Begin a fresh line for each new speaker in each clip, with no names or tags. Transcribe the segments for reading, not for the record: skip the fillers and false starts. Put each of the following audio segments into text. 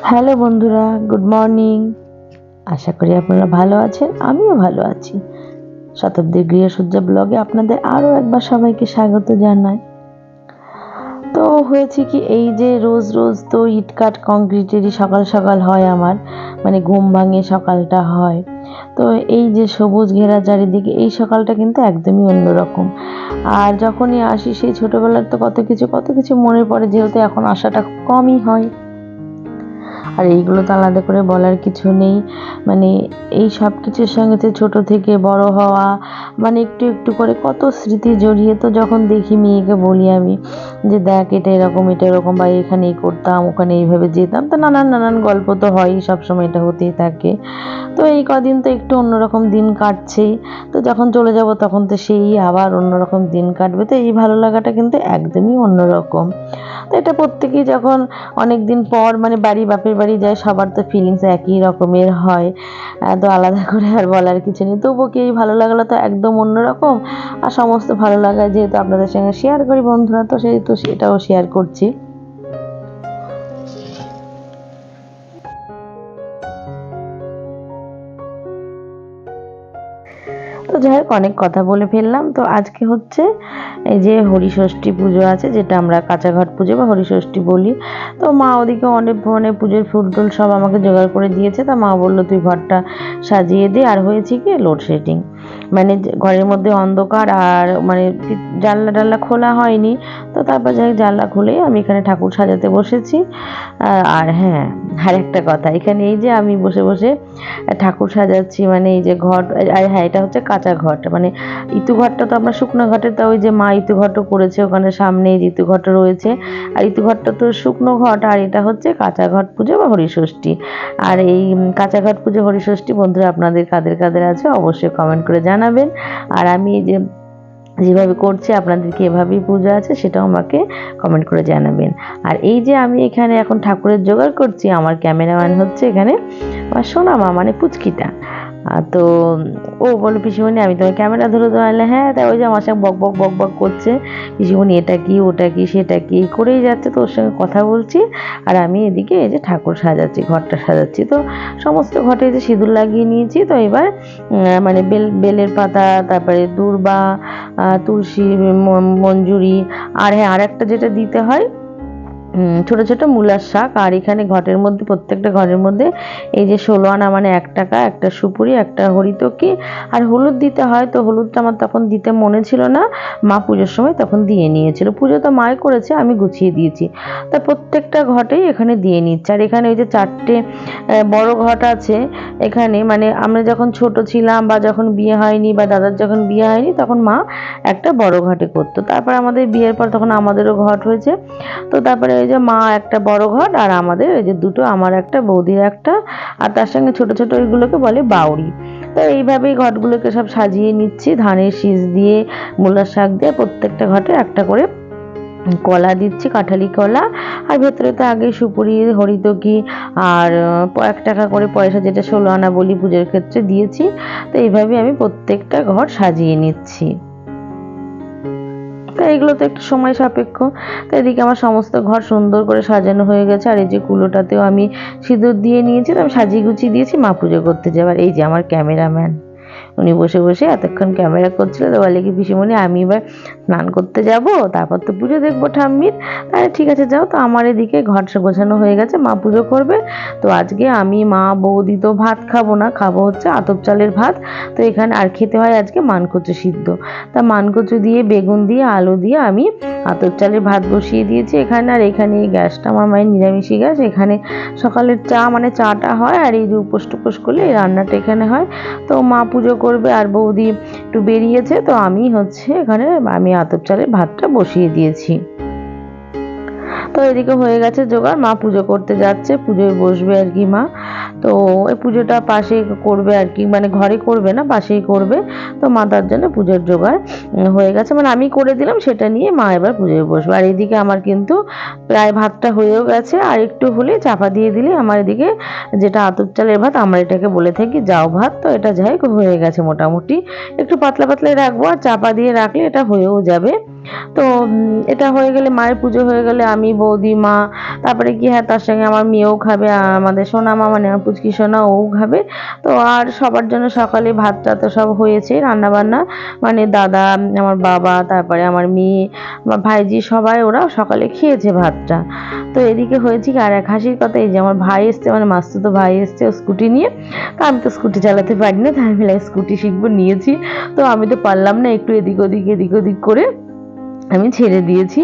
Hello বন্ধুরা, good morning. আশা করি আপনারা ভালো আছেন, আমিও ভালো আছি। শতাব্দীর গৃহসজ্জা ব্লগে আপনাদের আরও একবার সবাইকে স্বাগত জানাই। তো হয়েছে কি, এই যে রোজ রোজ তো ইটকাট কংক্রিটেরই সকাল সকাল হয় আমার, মানে ঘুম ভাঙে সকালটা হয়। তো এই যে সবুজ ঘেরা চারিদিকে, এই সকালটা কিন্তু একদমই অন্যরকম। আর যখনই আসি সেই ছোটবেলার তো কত কিছু মনে পড়ে, যেহেতু এখন আসাটা কমই হয়। আর এইগুলো তো আলাদা করে বলার কিছু নেই। মানে এই সব কিছুর সঙ্গে যে ছোটো থেকে বড় হওয়া, মানে একটু একটু করে কত স্মৃতি জড়িয়ে। তো যখন দেখি মেয়েকে বলি আমি যে দেখ এটা এরকম বা এখানে এই করতাম, ওখানে এইভাবে যেতাম, তো নানান নানান গল্প তো হয়ই, সবসময় এটা হতেই থাকে। তো এই কদিন তো একটু অন্যরকম দিন কাটছেই। তো যখন চলে যাব তখন তো সেই আবার অন্যরকম দিন কাটবে। তো এই ভালো লাগাটা কিন্তু একদমই অন্যরকম। তো এটা প্রত্যেকেই যখন অনেক দিন পর মানে বাপের বাড়ি যায়, সবার তো ফিলিংস একই রকমের হয়। তো আলাদা করে আর বলার কিছু নেই। তবুও কি এই ভালো লাগাটা তো একদম অন্যরকম। আর সমস্ত ভালো লাগা যেহেতু আপনাদের সঙ্গে শেয়ার করি বন্ধুরা, তো সেটাও শেয়ার করছি। তো যাই হোক, অনেক কথা বলে ফেললাম। তো আজকে হচ্ছে এই যে হরিষষ্ঠী পুজো আছে, যেটা আমরা কাঁচাঘট পুজো বা হরিষষ্ঠী বলি। তো মা ওদিকে অনেক ধরনের পুজোর ফুল টুল সব আমাকে জোগাড় করে দিয়েছে। তা মা বললো তুই ঘরটা সাজিয়ে দে। আর হয়েছে কি, লোডশেডিং, মানে ঘরের মধ্যে অন্ধকার, আর মানে জানলা টাল্লা খোলা হয়নি। তো তারপর যাই হোক, জানলা খুলেই আমি এখানে ঠাকুর সাজাতে বসেছি। আর হ্যাঁ, আর একটা কথা, এখানে এই যে আমি বসে বসে ঠাকুর সাজাচ্ছি, মানে এই যে ঘট, আর হ্যাঁ এটা হচ্ছে কাঁচা ঘট। মানে ইতু ঘরটা তো আমরা শুকনো ঘটে, তা ওই যে মা ইতু ঘটও করেছে, ওখানে সামনে এই ইতু ঘট রয়েছে। আর ইতু ঘরটা তো শুকনো ঘট, আর এটা হচ্ছে কাঁচা ঘট পুজো বা হরিষষ্ঠী। আর এই কাঁচা ঘট পুজো হরিষষ্ঠী বন্ধুরা আপনাদের কাদের কাদের আছে অবশ্যই কমেন্ট করে জানাবেন। আর আমি এই যে যেভাবে করছি আপনাদেরকে এভাবেই পুজো আছে সেটাও আমাকে কমেন্ট করে জানাবেন। আর এই যে আমি এখানে এখন ঠাকুরের জোগাড় করছি, আমার ক্যামেরাম্যান হচ্ছে এখানে আমার সোনা মা, মানে পুচকিটা। তো ও বললো পিসিমণি আমি তোমার ক্যামেরা ধরে দাঁড়ালে, হ্যাঁ তাই ওই যে আমার সঙ্গে বক বক করছে, পিসিমণি এটা কি ওটা কি সেটা কি করেই যাচ্ছে। তো ওর সঙ্গে কথা বলছি, আর আমি এদিকে এই যে ঠাকুর সাজাচ্ছি, ঘরটা সাজাচ্ছি। তো সমস্ত ঘটে যে সিঁদুর লাগিয়ে নিয়েছি। তো এবার মানে বেলের পাতা, তারপরে দূর্বা, তুলসী, মঞ্জুরি, আর হ্যাঁ আর একটা যেটা দিতে হয় ছোট ছোট মূলার শাক। আর এখানে ঘটের মধ্যে, প্রত্যেকটা ঘরের মধ্যে এই যে 16 আনা মানে 1 টাকা, একটা সুপুরি, একটা হরিতকি, আর হলুদ দিতে হয়। তো হলুদটা আমার তখন দিতে মনে ছিল না, মা পুজোর সময় তখন দিয়ে নিয়েছিল। পুজো তো মাই করেছে, আমি গুছিয়ে দিয়েছি। তা প্রত্যেকটা ঘটেই এখানে দিয়ে নিচ্ছে। আর এখানে ওই যে 4টে বড় ঘট আছে এখানে, মানে আমরা যখন ছোট ছিলাম বা যখন বিয়ে হয়নি বা দাদার যখন বিয়ে হয়নি, তখন মা একটা বড় ঘটে করতো। তারপর আমাদের বিয়ের পর তখন আমাদেরও ঘট হয়েছে। তো তারপরে এই যে মা একটা বড় ঘট, আর আমাদের এই যে দুটো, আমার একটা বৌদির একটা, আর তার সঙ্গে ছোট ছোট ওইগুলোকে বলে বাউরি। তো এইভাবেই ঘটগুলোকে সব সাজিয়ে নিচ্ছি, ধানের শীষ দিয়ে, মূলার শাক দিয়ে প্রত্যেকটা ঘটে একটা করে কলা দিচ্ছি, কাঁঠালি কলা। আর ভেতরে তো আগে সুপুরি, হরিতকি, আর 1 টাকা করে পয়সা, যেটা 16 আনা বলি পুজোর ক্ষেত্রে, দিয়েছি। তো এইভাবে আমি প্রত্যেকটা ঘর সাজিয়ে নিচ্ছি। তো এগুলো তো একটু সময় সাপেক্ষ। তো এদিকে আমার সমস্ত ঘর সুন্দর করে সাজানো হয়ে গেছে। আর এই যে কুলোটাতেও আমি সিঁদুর দিয়ে নিয়েছি, তো আমি সাজিয়ে গুছিয়ে দিয়েছি মা পুজো করতে যাবার। এই যে আমার ক্যামেরাম্যান, উনি বসে বসে এতক্ষণ ক্যামেরা করছিল। তো বলে কি পিসিমণি আমি এবার স্নান করতে যাব, তারপর তো পুজো দেখবো ঠাম্মির। তাহলে ঠিক আছে যাও। তো আমার এদিকে ঘর গোছানো হয়ে গেছে, মা পুজো করবে। তো আজকে আমি, মা, বৌদি তো ভাত খাবো না, খাবো হচ্ছে আতপ চালের ভাত। তো এখানে আর খেতে হয় আজকে মানকচু সিদ্ধ। তা মানকচু দিয়ে, বেগুন দিয়ে, আলু দিয়ে আমি আতপ চালের ভাত বসিয়ে দিয়েছি এখানে। আর এখানে এই গ্যাসটা আমার মায়ের নিরামিষি গ্যাস। এখানে সকালের চা, মানে চাটা হয়, আর এই যে উপোস টুপোস করলে এই রান্নাটা এখানে হয়। তো মা পুজো করবে, আর বৌদি একটু বেরিয়েছে। তো আমি হচ্ছে এখানে আমি আতপ চালের ভাতটা বসিয়ে দিয়েছি। তো এদিকে হয়ে গেছে জোগাড়, মা পুজো করতে যাচ্ছে, পুজোয় বসবে আর কি মা। তো এই পুজোটা পাশেই করবে আর কি, মানে ঘরে করবে না, পাশেই করবে। তো মা তার জন্য পুজোর জোগাড় হয়ে গেছে, মানে আমি করে দিলাম, সেটা নিয়ে মা এবার পুজোয় বসবে। আর এদিকে আমার কিন্তু প্রায় ভাতটা হয়েও গেছে, আর একটু হলে চাপা দিয়ে দিলে আমার এদিকে, যেটা আতপ চালের ভাত আমরা এটাকে বলে থাকি জাউ ভাত, তো এটা যাই হোক হয়ে গেছে মোটামুটি। একটু পাতলা পাতলাই রাখবো, আর চাপা দিয়ে রাখলে এটা হয়েও যাবে। তো এটা হয়ে গেলে, মায়ের পুজো হয়ে গেলে আমি, বৌদি, মা, তারপরে কি হ্যাঁ তার সঙ্গে আমার মেয়েও খাবে, আমাদের সোনা মা মানে আমার পুচকি সোনা ও খাবে। তো আর সবার জন্য সকালে ভাতটা তো সব হয়েছে রান্না বান্না, মানে দাদা, আমার বাবা, তারপরে আমার মেয়ে, আমার ভাইজি, সবাই ওরা সকালে খেয়েছে ভাতটা। তো এদিকে হয়েছে কি, আর এক হাসির কথা, এই যে আমার ভাই এসছে, মানে মাসতুতো ভাই এসছে ও স্কুটি নিয়ে। তো আমি তো স্কুটি চালাতে পারি না, তাই আমি স্কুটি শিখবো নিয়েছি। তো আমি তো পারলাম না, একটু এদিক ওদিক এদিক ওদিক করে আমি ছেড়ে দিয়েছি।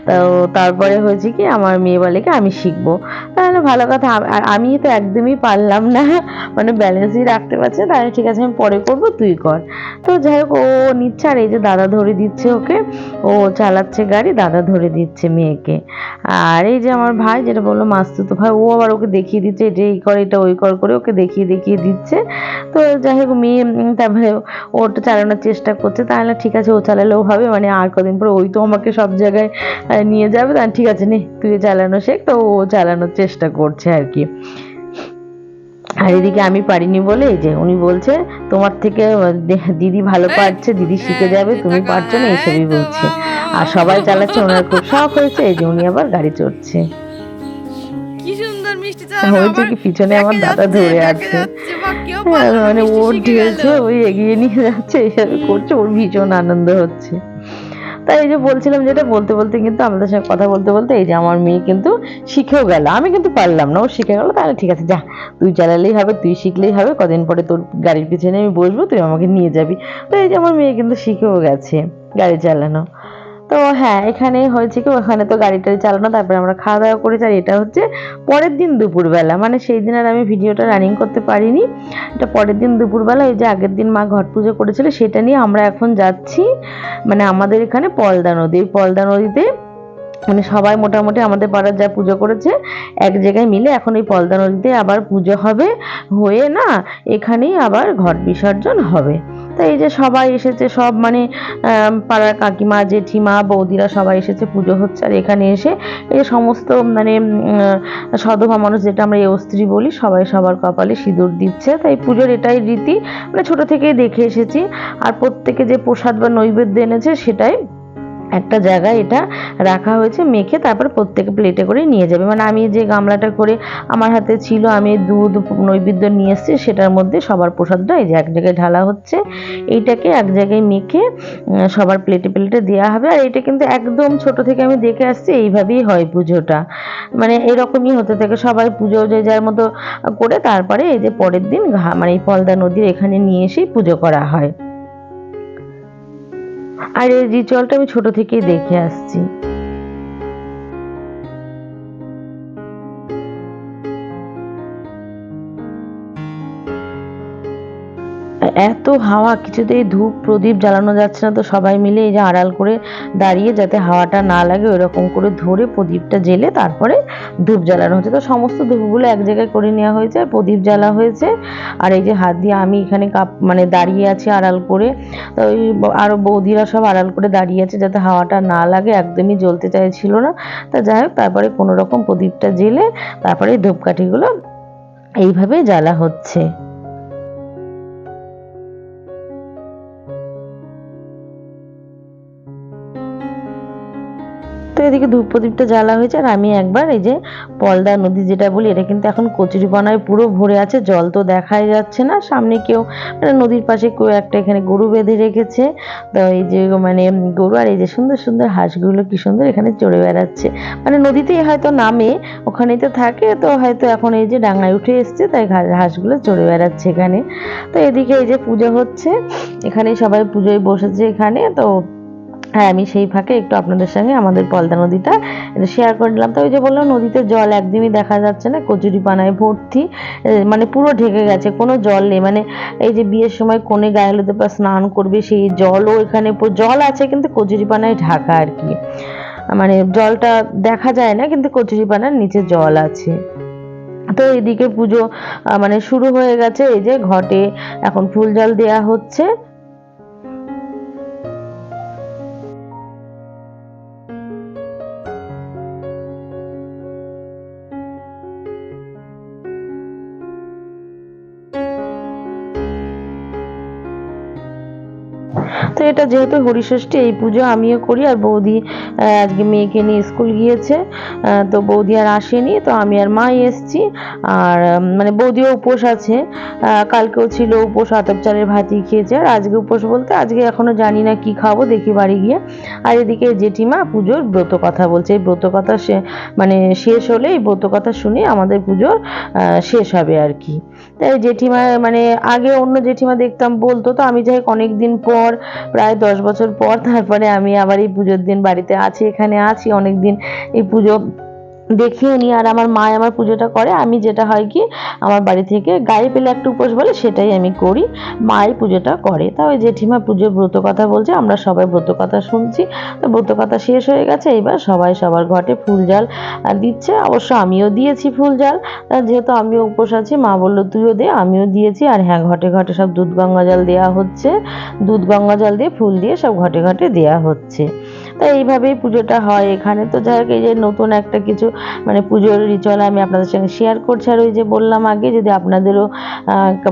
তো তারপরে হয়েছে কি, আমার মেয়ে বলে কি আমি শিখবো। তাহলে ভালো কথা, আর আমি তো একদমই পারলাম না, মানে ব্যালেন্সই রাখতে পারছে না। তাহলে ঠিক আছে আমি পরে করবো, তুই কর। তো যাই হোক ও নিচ্ছে, আর এই যে দাদা ধরে দিচ্ছে ওকে, ও চালাচ্ছে গাড়ি, দাদা ধরে দিচ্ছে মেয়েকে। আর এই যে আমার ভাই, যেটা বললো মাসতুতো ভাই, ও আবার ওকে দেখিয়ে দিচ্ছে, এটা এই কর, এটা ওই কর, করে ওকে দেখিয়ে দেখিয়ে দিচ্ছে। তো যাই হোক মেয়ে তারপরে ওটা চালানোর চেষ্টা করছে। তাহলে ঠিক আছে, ও চালালেও হবে, মানে আর কদিন পরে ওই তো আমাকে সব জায়গায় নিয়ে যাবে। তাহলে ঠিক আছে, নে তুই চালানো শেখ। তো ও চালানোর চেষ্টা করছে আর কি। আর এদিকে আমি পারিনি বলে এই যে উনি বলছে, তোমার থেকে দিদি ভালো পারছে, দিদি শিখে যাবে, তুমি পারছো না, এইসবই বলছে। আর সবাই চালাচ্ছে, ওনার খুব শখ হয়েছে, এই যে উনি আবার গাড়ি চড়ছে।
কি সুন্দর মিষ্টি চালানো,
হয়েছে
আবার
কি, পিছনে আমার
ব্যাকে
দাদা
যাচ্ছে
ধরে
ব্যাকে
আছে।
যাচ্ছে, বা কেউ
হ্যাঁ,
পারলো না,
মানে ও
মিষ্টি শিখে গেল।
ঢেলছে, ওই এগিয়ে নিয়ে যাচ্ছে, এইসব করছে, ওর ভীষণ আনন্দ হচ্ছে। তাই এই যে বলছিলাম, যেটা বলতে বলতে কিন্তু আমাদের সঙ্গে কথা বলতে বলতে এই যে আমার মেয়ে কিন্তু শিখেও গেল, আমি কিন্তু পারলাম না, ও শিখে গেল। তাহলে ঠিক আছে, যা তুই চালালেই হবে, তুই শিখলেই হবে, কদিন পরে তোর গাড়ির পিছনে আমি বসবো, তুই আমাকে নিয়ে যাবি। তো এই যে আমার মেয়ে কিন্তু শিখেও গেছে গাড়ি চালানো। তো হ্যাঁ, এখানে হয়েছে কি, ওখানে তো গাড়ি টাড়ি চালানো, তারপরে আমরা খাওয়া দাওয়া করেছি। আর এটা হচ্ছে পরের দিন দুপুরবেলা, মানে সেই দিন আর আমি ভিডিওটা রানিং করতে পারিনি। এটা পরের দিন দুপুরবেলা, এই যে আগের দিন মা ঘট পুজো করেছিল, সেটা নিয়ে আমরা এখন যাচ্ছি, মানে আমাদের এখানে পলদা নদী, এই পলদা নদীতে মানে সবাই মোটামুটি আমাদের পাড়ার যা পুজো করেছে এক জায়গায় মিলে এখন এই পলদা নদীতে আবার পুজো হবে, হয়ে না এখানেই আবার ঘট বিসর্জন হবে। তো এই যে সবাই এসেছে, সব মানে পাড়ার কাকিমা, জেঠিমা, বৌদিরা সবাই এসেছে, পুজো হচ্ছে। আর এখানে এসে এই যে সমস্ত মানে সধবা মানুষ, যেটা আমরা এ স্ত্রী বলি, সবাই সবার কপালে সিঁদুর দিচ্ছে। তাই পুজোর এটাই রীতি, মানে ছোট থেকেই দেখে এসেছি। আর প্রত্যেকে যে প্রসাদ বা নৈবেদ্য এনেছে সেটাই একটা জায়গায় এটা রাখা হয়েছে, মেখে তারপর প্রত্যেকে প্লেটে করে নিয়ে যাবে। মানে আমি যে গামলাটা করে আমার হাতে ছিল, আমি দুধ নৈবেদ্য নিয়ে এসেছি, সেটার মধ্যে সবার প্রসাদটা এই যে এক জায়গায় ঢালা হচ্ছে। এইটাকে এক জায়গায় মেখে সবার প্লেটে প্লেটে দেওয়া হবে। আর এটা কিন্তু একদম ছোট থেকে আমি দেখে আসছি, এইভাবেই হয় পুজোটা, মানে এরকমই হতে থাকে। সবাই পুজো যে যার মতো করে তারপরে এই যে পরের দিন মানে এই পলদা নদীর এখানে নিয়ে এসেই পুজো করা হয়। আর এই রিচুয়ালটা আমি ছোট থেকেই দেখে আসছি। এত হাওয়া, কিছুতেই ধূপ প্রদীপ জ্বালানো যাচ্ছে না। তো সবাই মিলে এই যে আড়াল করে দাঁড়িয়ে, যাতে হাওয়াটা না লাগে ওইরকম করে ধরে প্রদীপটা জেলে তারপরে ধূপ জ্বালানো হচ্ছে। তো সমস্ত ধূপগুলো এক জায়গায় করে নেওয়া হয়েছে, আর প্রদীপ জ্বালা হয়েছে। আর এই যে হাত দিয়ে আমি এখানে মানে দাঁড়িয়ে আছি আড়াল করে। তো ওই আরো বৌদিরা সব আড়াল করে দাঁড়িয়ে আছে, যাতে হাওয়াটা না লাগে, একদমই জ্বলতে চাইছিল না। তা যাই হোক, তারপরে কোনো রকম প্রদীপটা জেলে তারপরে ধূপকাঠিগুলো এইভাবে জ্বালা হচ্ছে। তো এদিকে ধূপ প্রদীপটা জ্বালা হয়েছে। আর আমি একবার এই যে পলদা নদী যেটা বলি, এটা কিন্তু এখন কচুরিপানায় পুরো ভরে আছে, জল তো দেখাই যাচ্ছে না। সামনে কেউ মানে নদীর পাশে কেউ একটা এখানে গরু বেঁধে রেখেছে। তো এই যে মানে গরু, আর এই যে সুন্দর সুন্দর হাঁসগুলো কি সুন্দর এখানে চড়ে বেড়াচ্ছে, মানে নদীতেই হয়তো নামে, ওখানেই তো থাকে। তো হয়তো এখন এই যে ডাঙায় উঠে এসছে, তাই হাঁসগুলো চড়ে বেড়াচ্ছে এখানে। তো এদিকে এই যে পুজো হচ্ছে, এখানে সবাই পুজোয় বসেছে এখানে। তো হ্যাঁ, আমি সেই ফাঁকে একটু আপনাদের সঙ্গে আমাদের পলদা নদীটা শেয়ার করে নিলাম। তো ওই যে বললাম, নদীতে জল একদমই দেখা যাচ্ছে না, কচুরিপানায় ভর্তি, মানে পুরো ঢেকে গেছে, কোনো জল নেই। মানে এই যে বিয়ের সময় কনে গায়ে হলুদে বা স্নান করবে, সেই জলও এখানে জল আছে, কিন্তু কচুরিপানায় ঢাকা আর কি, মানে জলটা দেখা যায় না, কিন্তু কচুরিপানার নিচে জল আছে। তো এদিকে পুজো মানে শুরু হয়ে গেছে, এই যে ঘটে এখন ফুল জল দেয়া হচ্ছে। তো তো এটা যেহেতু হরিষষ্ঠী এই পুজো আমিও করি, আর বৌদি আজকে মেয়েকে নিয়ে স্কুল গিয়েছে, তো বৌদি আর আসেনি, তো আমি আর মাই এসছি। আর মানে বৌদিও উপোস আছে, কালকেও ছিল উপোস, আতপ চালের ভাতই খেয়েছে। আর আজকে উপোস বলতে আজকে এখনো জানি না কি খাবো, দেখি বাড়ি গিয়ে। আর এদিকে জেঠিমা পুজোর ব্রত কথা বলছে, এই ব্রত কথা মানে শেষ হলে এই ব্রত কথা শুনে আমাদের পুজোর শেষ হবে আর কি। তাই জেঠিমা মানে আগে অন্য জেঠিমা দেখতাম বলতো, তো আমি যাই অনেক দিন পর, প্রায় 10 বছর পর তারপরে আমি আবার এই পুজোর দিন বাড়িতে আছি, এখানে আছি অনেক দিন, এই পুজো দেখিও নি। আর আমার মা আমার পুজোটা করে, আমি যেটা হয় কি আমার বাড়ি থেকে গায়ে পেলে একটা উপোস বলে সেটাই আমি করি, মাই পুজোটা করে। তা ওই জেঠিমা পুজোর ব্রত কথা বলছে, আমরা সবাই ব্রত কথা শুনছি। তো ব্রত কথা শেষ হয়ে গেছে, এবার সবাই সবার ঘটে ফুল জাল দিচ্ছে, অবশ্য আমিও দিয়েছি ফুল জাল, যেহেতু আমিও উপোস আছি। মা বললো তুইও দে, আমিও দিয়েছি। আর হ্যাঁ, ঘটে ঘটে সব দুধ গঙ্গা জল দেওয়া হচ্ছে, দুধ গঙ্গা জল দিয়ে ফুল দিয়ে সব ঘটে ঘটে দেওয়া হচ্ছে। তাই এইভাবেই পুজোটা হয় এখানে। তো যাই হোক, এই যে নতুন একটা কিছু মানে পুজোর রিচুয়াল আমি আপনাদের সঙ্গে শেয়ার করছি। আর ওই যে বললাম আগে, যদি আপনাদেরও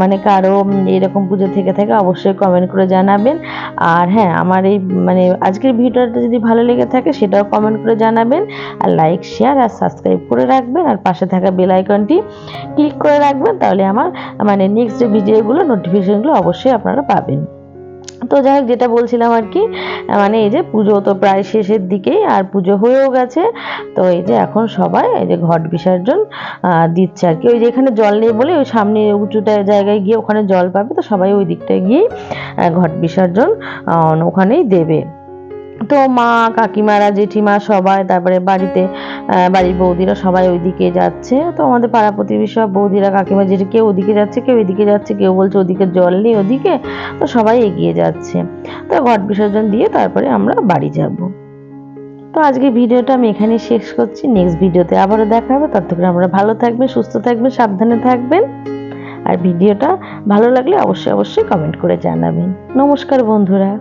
মানে কারো এরকম পুজো থেকে থাকে অবশ্যই কমেন্ট করে জানাবেন। আর হ্যাঁ, আমার এই মানে আজকের ভিডিওটা যদি ভালো লেগে থাকে সেটাও কমেন্ট করে জানাবেন। আর লাইক, শেয়ার আর সাবস্ক্রাইব করে রাখবেন, আর পাশে থাকা বেল আইকনটি ক্লিক করে রাখবেন, তাহলে আমার মানে নেক্সট যে ভিডিওগুলো নোটিফিকেশনগুলো অবশ্যই আপনারা পাবেন। তো যাই হোক, যেটা বলছিলাম আর কি, মানে এই যে পুজো তো প্রায় শেষের দিকেই, আর পুজো হয়েও গেছে। তো এই যে এখন সবাই এই যে ঘট বিসর্জন দিচ্ছে আর কি। ওই যে এখানে জল নেই বলে ওই সামনে উঁচুটা জায়গায় গিয়ে ওখানে জল পাবে, তো সবাই ওই দিকটায় গিয়েই ঘট বিসর্জন ওখানেই দেবে। তো মা, কাকিমারা, জেঠিমা সবাই, তারপরে বাড়িতে বাড়ির বৌদিরা সবাই ওইদিকে যাচ্ছে। তো আমাদের পাড়া প্রতিবেশী সব বৌদিরা, কাকিমা, জেঠি কেউ ওদিকে যাচ্ছে, কেউ এদিকে যাচ্ছে, কেউ বলছে ওদিকে জল নেই ওদিকে, তো সবাই এগিয়ে যাচ্ছে। তো ঘট বিসর্জন দিয়ে তারপরে আমরা বাড়ি যাব। তো আজকে ভিডিওটা আমি এখানেই শেষ করছি, নেক্সট ভিডিওতে আবারও দেখা হবে। ততক্ষণ আমরা ভালো থাকবেন, সুস্থ থাকবেন, সাবধানে থাকবেন। আর ভিডিওটা ভালো লাগলে অবশ্যই অবশ্যই কমেন্ট করে জানাবেন। নমস্কার বন্ধুরা।